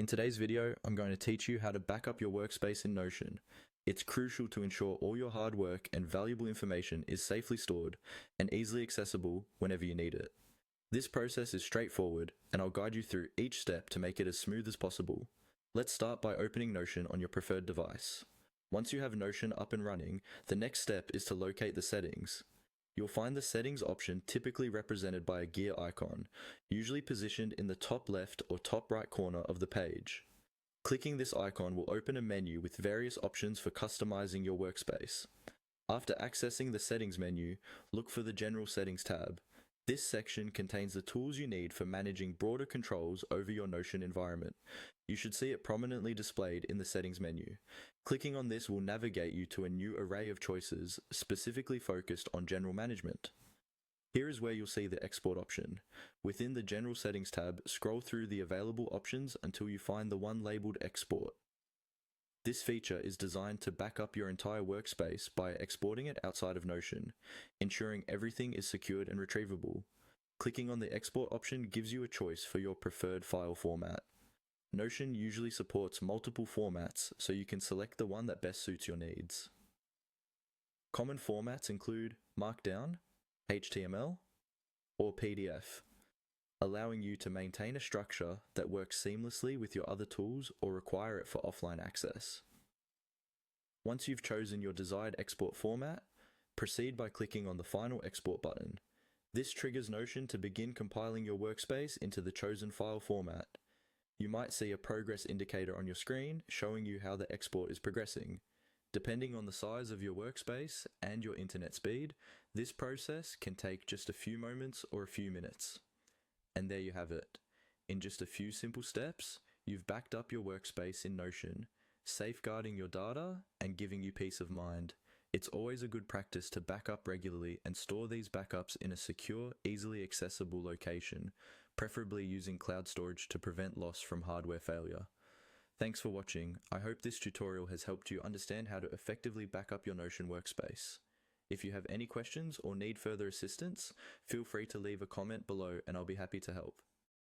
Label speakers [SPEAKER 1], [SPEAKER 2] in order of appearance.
[SPEAKER 1] In today's video, I'm going to teach you how to back up your workspace in Notion. It's crucial to ensure all your hard work and valuable information is safely stored and easily accessible whenever you need it. This process is straightforward, and I'll guide you through each step to make it as smooth as possible. Let's start by opening Notion on your preferred device. Once you have Notion up and running, the next step is to locate the settings. You'll find the settings option typically represented by a gear icon, usually positioned in the top left or top right corner of the page. Clicking this icon will open a menu with various options for customizing your workspace. After accessing the settings menu, look for the General Settings tab. This section contains the tools you need for managing broader controls over your Notion environment. You should see it prominently displayed in the settings menu. Clicking on this will navigate you to a new array of choices specifically focused on general management. Here is where you'll see the export option. Within the General Settings tab, scroll through the available options until you find the one labeled Export. This feature is designed to back up your entire workspace by exporting it outside of Notion, ensuring everything is secured and retrievable. Clicking on the Export option gives you a choice for your preferred file format. Notion usually supports multiple formats, so you can select the one that best suits your needs. Common formats include Markdown, HTML, or PDF, allowing you to maintain a structure that works seamlessly with your other tools or require it for offline access. Once you've chosen your desired export format, proceed by clicking on the Final Export button. This triggers Notion to begin compiling your workspace into the chosen file format. You might see a progress indicator on your screen showing you how the export is progressing. Depending on the size of your workspace and your internet speed, this process can take just a few moments or a few minutes. And there you have it. In just a few simple steps, you've backed up your workspace in Notion, safeguarding your data and giving you peace of mind. It's always a good practice to back up regularly and store these backups in a secure, easily accessible location, preferably using cloud storage to prevent loss from hardware failure. Thanks for watching. I hope this tutorial has helped you understand how to effectively back up your Notion workspace. If you have any questions or need further assistance, feel free to leave a comment below and I'll be happy to help.